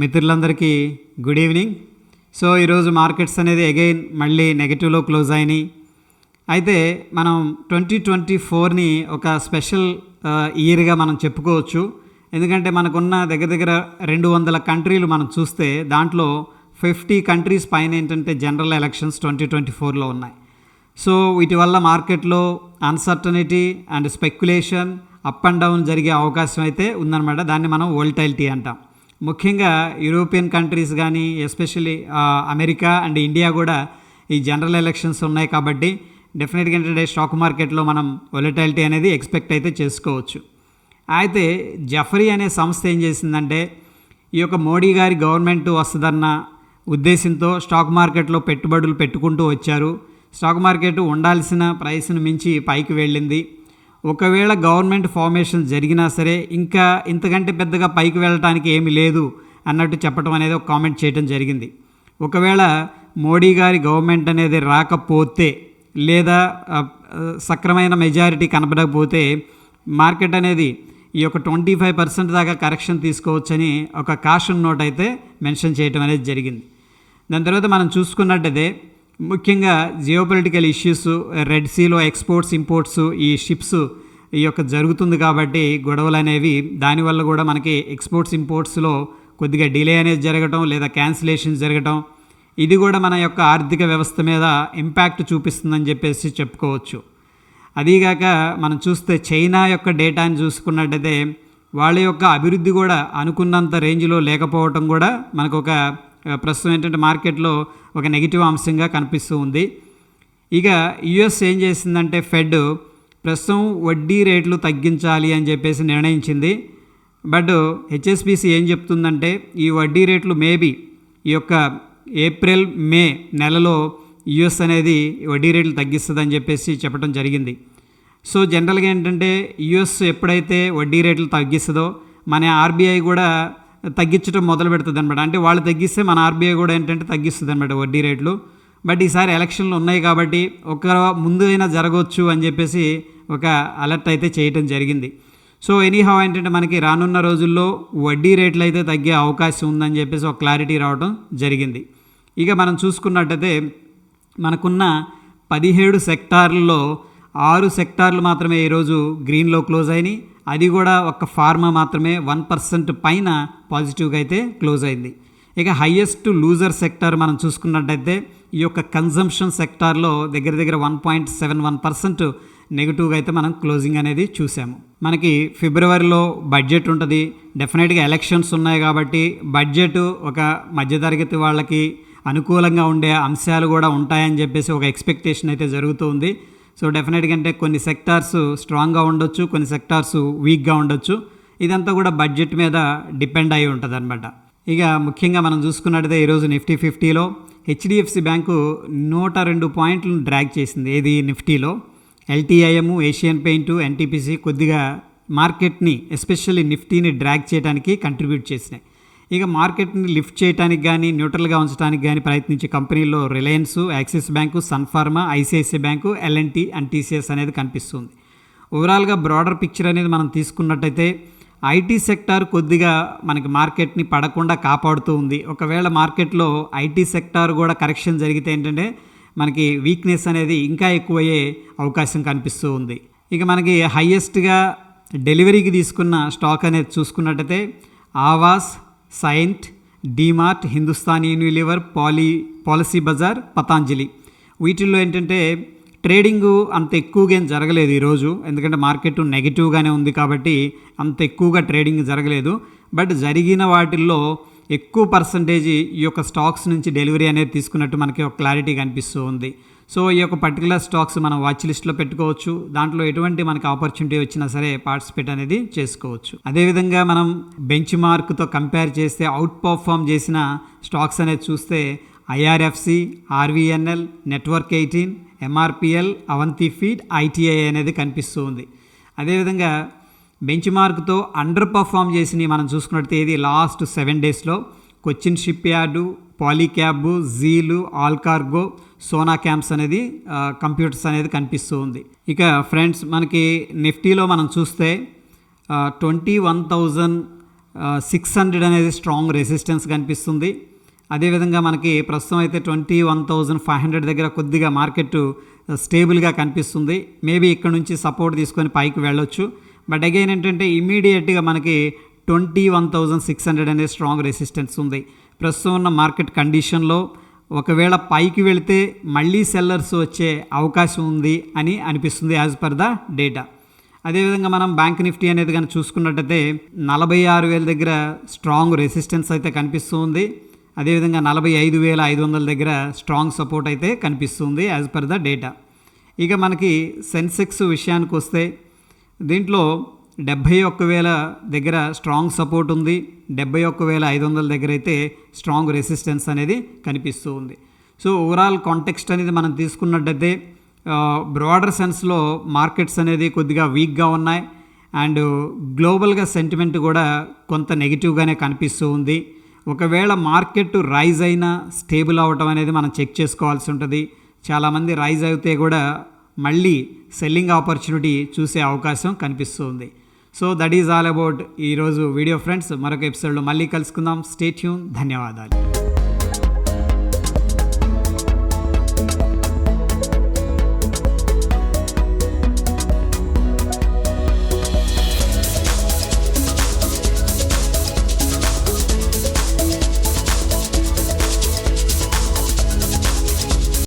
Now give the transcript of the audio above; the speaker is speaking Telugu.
మిత్రులందరికీ గుడ్ ఈవినింగ్. సో ఈరోజు మార్కెట్స్ అనేది అగైన్ మళ్ళీ నెగటివ్లో క్లోజ్ అయినాయి. అయితే మనం 2024ని ఒక స్పెషల్ ఇయర్గా మనం చెప్పుకోవచ్చు. ఎందుకంటే మనకున్న దగ్గర దగ్గర 200 కంట్రీలు మనం చూస్తే దాంట్లో 50 కంట్రీస్ పైన ఏంటంటే జనరల్ ఎలక్షన్స్ 2024లో ఉన్నాయి. సో వీటి వల్ల మార్కెట్లో uncertainty and speculation up and down జరిగే అవకాశం అయితే ఉందన్నమాట. దాన్ని మనం వోల్టైలిటీ అంటాం. ముఖ్యంగా యూరోపియన్ కంట్రీస్ కానీ ఎస్పెషల్లీ అమెరికా అండ్ ఇండియా కూడా ఈ జనరల్ ఎలక్షన్స్ ఉన్నాయి కాబట్టి డెఫినెట్గా ఏంటంటే స్టాక్ మార్కెట్లో మనం వోలటైలిటీ అనేది ఎక్స్పెక్ట్ అయితే చేసుకోవచ్చు. అయితే జెఫరీ అనే సంస్థ ఏం చేసిందంటే ఈ యొక్క మోడీ గారి గవర్నమెంట్ వస్తుందన్న ఉద్దేశంతో స్టాక్ మార్కెట్లో పెట్టుబడులు పెట్టుకుంటూ వచ్చారు. స్టాక్ మార్కెట్ ఉండాల్సిన ప్రైస్ను మించి పైకి వెళ్ళింది. ఒకవేళ గవర్నమెంట్ ఫార్మేషన్ జరిగినా సరే ఇంకా ఇంతకంటే పెద్దగా పైకి వెళ్ళటానికి ఏమీ లేదు అన్నట్టు చెప్పడం అనేది ఒక కామెంట్ చేయడం జరిగింది. ఒకవేళ మోడీ గారి గవర్నమెంట్ అనేది రాకపోతే లేదా సక్రమైన మెజారిటీ కనపడకపోతే మార్కెట్ అనేది ఈ యొక్క 25% దాకా కరెక్షన్ తీసుకోవచ్చని ఒక కాషన్ నోట్ అయితే మెన్షన్ చేయడం అనేది జరిగింది. దాని తర్వాత మనం చూసుకున్నట్టయితే ముఖ్యంగా జియోపొలిటికల్ ఇష్యూస్, రెడ్ సీలో ఎక్స్పోర్ట్స్ ఇంపోర్ట్స్ ఈ షిప్స్ ఈ యొక్క జరుగుతుంది కాబట్టి గొడవలు అనేవి దానివల్ల కూడా మనకి ఎక్స్పోర్ట్స్ ఇంపోర్ట్స్లో కొద్దిగా డిలే అనేది జరగటం లేదా క్యాన్సిలేషన్ జరగటం ఇది కూడా మన యొక్క ఆర్థిక వ్యవస్థ మీద ఇంపాక్ట్ చూపిస్తుందని చెప్పేసి చెప్పుకోవచ్చు. అదీగాక మనం చూస్తే చైనా యొక్క డేటాని చూసుకున్నట్టయితే వాళ్ళ యొక్క అభివృద్ధి కూడా అనుకున్నంత రేంజ్లో లేకపోవటం కూడా మనకు ఒక ప్రస్తుతం ఏంటంటే మార్కెట్లో ఒక నెగిటివ్ అంశంగా కనిపిస్తూ ఉంది. ఇక యుఎస్ ఏం చేసిందంటే ఫెడ్ ప్రస్తుతం వడ్డీ రేట్లు తగ్గించాలి అని చెప్పేసి నిర్ణయించింది. బట్ హెచ్ఎస్బిసి ఏం చెప్తుందంటే ఈ వడ్డీ రేట్లు మేబీ ఈ యొక్క ఏప్రిల్ మే నెలలో యుఎస్ అనేది వడ్డీ రేట్లు తగ్గిస్తుందని చెప్పేసి చెప్పడం జరిగింది. సో జనరల్గా ఏంటంటే యుఎస్ ఎప్పుడైతే వడ్డీ రేట్లు తగ్గిస్తుందో మన ఆర్బీఐ కూడా తగ్గించడం మొదలు పెడుతుంది అనమాట. అంటే వాళ్ళు తగ్గిస్తే మన ఆర్బీఐ కూడా ఏంటంటే తగ్గిస్తుంది అనమాట వడ్డీ రేట్లు. బట్ ఈసారి ఎలక్షన్లు ఉన్నాయి కాబట్టి ఒక ముందు అయినా జరగవచ్చు అని చెప్పేసి ఒక అలర్ట్ అయితే చేయటం జరిగింది. సో ఎనీహౌ ఏంటంటే మనకి రానున్న రోజుల్లో వడ్డీ రేట్లు అయితే తగ్గే అవకాశం ఉందని చెప్పేసి ఒక క్లారిటీ రావడం జరిగింది. ఇక మనం చూసుకున్నట్టయితే మనకున్న 17 సెక్టార్లలో 6 సెక్టార్లు మాత్రమే ఈరోజు గ్రీన్లో క్లోజ్ అయినాయి. అది కూడా ఒక ఫార్మా మాత్రమే 1% పైన పాజిటివ్గా అయితే క్లోజ్ అయింది. ఇక హయ్యెస్ట్ లూజర్ సెక్టార్ మనం చూసుకున్నట్టయితే ఈ యొక్క కన్జంప్షన్ సెక్టార్లో దగ్గర దగ్గర 1.71% నెగిటివ్గా అయితే మనం క్లోజింగ్ అనేది చూసాము. మనకి ఫిబ్రవరిలో బడ్జెట్ ఉంటుంది. డెఫినెట్గా ఎలక్షన్స్ ఉన్నాయి కాబట్టి బడ్జెట్ ఒక మధ్యతరగతి వాళ్ళకి అనుకూలంగా ఉండే అంశాలు కూడా ఉంటాయని చెప్పేసి ఒక ఎక్స్పెక్టేషన్ అయితే జరుగుతూ ఉంది. సో డెఫినెట్గా అంటే కొన్ని సెక్టార్స్ స్ట్రాంగ్గా ఉండొచ్చు, కొన్ని సెక్టార్స్ వీక్గా ఉండొచ్చు. ఇదంతా కూడా బడ్జెట్ మీద డిపెండ్ అయి ఉంటుంది అనమాట. ఇక ముఖ్యంగా మనం చూసుకున్నట్టయితే ఈరోజు నిఫ్టీ 50లో హెచ్డిఎఫ్సి బ్యాంకు 102 పాయింట్లను డ్రాగ్ చేసింది. ఏది నిఫ్టీలో ఎల్టీఐఎం, ఏషియన్ పెయింట్, ఎన్టీపీసీ కొద్దిగా మార్కెట్ని ఎస్పెషల్లీ నిఫ్టీని డ్రాగ్ చేయడానికి కంట్రిబ్యూట్ చేసినాయి. ఇక మార్కెట్ని లిఫ్ట్ చేయడానికి కానీ న్యూట్రల్గా ఉంచడానికి కానీ ప్రయత్నించే కంపెనీల్లో Reliance, Axis bank, Sun Pharma, ICICI bank, L N T and TCS అనేది కనిపిస్తుంది. ఓవరాల్గా బ్రాడర్ పిక్చర్ అనేది మనం తీసుకున్నట్టయితే ఐటీ సెక్టార్ కొద్దిగా మనకి మార్కెట్ని పడకుండా కాపాడుతూ ఉంది. ఒకవేళ మార్కెట్లో ఐటీ సెక్టార్ కూడా కరెక్షన్ జరిగితే ఏంటంటే మనకి వీక్నెస్ అనేది ఇంకా ఎక్కువయ్యే అవకాశం కనిపిస్తూ ఉంది. ఇక మనకి హయ్యెస్ట్గా డెలివరీకి తీసుకున్న స్టాక్ అనేది చూసుకున్నట్టయితే ఆవాస్, సైంట్, డీమార్ట్, హిందుస్థాన్ యూనిలివర్, పాలసీ బజార్, పతాంజలి. వీటిల్లో ఏంటంటే ట్రేడింగు అంత ఎక్కువగా ఏం జరగలేదు ఈరోజు. ఎందుకంటే మార్కెట్ నెగిటివ్గానే ఉంది కాబట్టి అంత ఎక్కువగా ట్రేడింగ్ జరగలేదు. బట్ జరిగిన వాటిల్లో ఎక్కువ పర్సంటేజ్ ఈ యొక్క స్టాక్స్ నుంచి డెలివరీ అనేది తీసుకున్నట్టు మనకి ఒక క్లారిటీ కనిపిస్తూ ఉంది. సో ఈ యొక్క పర్టికులర్ స్టాక్స్ మనం వాచ్ లిస్ట్లో పెట్టుకోవచ్చు. దాంట్లో ఎటువంటి మనకి ఆపర్చునిటీ వచ్చినా సరే పార్టిసిపేట్ అనేది చేసుకోవచ్చు. అదేవిధంగా మనం బెంచ్ మార్క్తో కంపేర్ చేస్తే అవుట్ పర్ఫామ్ చేసిన స్టాక్స్ అనేది చూస్తే IRFC, RVNL, network 18, MRPL, Avanti feed, ITI అనేది కనిపిస్తూ ఉంది. అదేవిధంగా బెంచ్ మార్క్తో అండర్ పర్ఫామ్ చేసినవి మనం చూసుకున్నట్టు ఏది లాస్ట్ 7 డేస్లో కొచ్చిన్ షిప్ యార్డు, పాలీక్యాబ్, జీలు, ఆల్ కార్గో, సోనా క్యాంప్స్ అనేది కంప్యూటర్స్ అనేది కనిపిస్తూ ఉంది. ఇక ఫ్రెండ్స్ మనకి నిఫ్టీలో మనం చూస్తే 21,000 600 అనేది స్ట్రాంగ్ రెసిస్టెన్స్ కనిపిస్తుంది. అదేవిధంగా మనకి ప్రస్తుతం అయితే 21,500 దగ్గర కొద్దిగా మార్కెట్ స్టేబుల్గా కనిపిస్తుంది. మేబీ ఇక్కడ నుంచి సపోర్ట్ తీసుకొని పైకి వెళ్ళొచ్చు. బట్ అగైన్ ఏంటంటే ఇమీడియట్గా మనకి 21,600 అనేది స్ట్రాంగ్ రెసిస్టెన్స్ ఉంది. ప్రస్తుతం ఉన్న మార్కెట్ కండిషన్లో ఒకవేళ పైకి వెళితే మళ్ళీ సెల్లర్స్ వచ్చే అవకాశం ఉంది అని అనిపిస్తుంది యాజ్ పర్ ద డేటా. అదేవిధంగా మనం బ్యాంక్ నిఫ్టీ అనేది కానీ చూసుకున్నట్టయితే 46,000 దగ్గర స్ట్రాంగ్ రెసిస్టెన్స్ అయితే కనిపిస్తుంది. అదేవిధంగా 45,500 దగ్గర స్ట్రాంగ్ సపోర్ట్ అయితే కనిపిస్తుంది యాజ్ పర్ ద డేటా. ఇక మనకి సెన్సెక్స్ విషయానికి వస్తే దీంట్లో 71,000 దగ్గర స్ట్రాంగ్ సపోర్ట్ ఉంది. 71,500 దగ్గర అయితే స్ట్రాంగ్ రెసిస్టెన్స్ అనేది కనిపిస్తూ ఉంది. సో ఓవరాల్ కాంటెక్స్ట్ అనేది మనం తీసుకున్నట్టయితే బ్రాడర్ సెన్స్లో మార్కెట్స్ అనేది కొద్దిగా వీక్గా ఉన్నాయి. అండ్ గ్లోబల్గా సెంటిమెంట్ కూడా కొంత నెగిటివ్గానే కనిపిస్తూ ఉంది. ఒకవేళ మార్కెట్ రైజ్ అయినా స్టేబుల్ అవ్వటం అనేది మనం చెక్ చేసుకోవాల్సి ఉంటుంది. చాలామంది రైజ్ అయితే కూడా మళ్ళీ సెల్లింగ్ ఆపర్చునిటీ చూసే అవకాశం కనిపిస్తుంది. So that is all about ఈరోజు వీడియో ఫ్రెండ్స్. మరొక ఎపిసోడ్లో మళ్ళీ కలుసుకుందాం. Stay tune. ధన్యవాదాలు.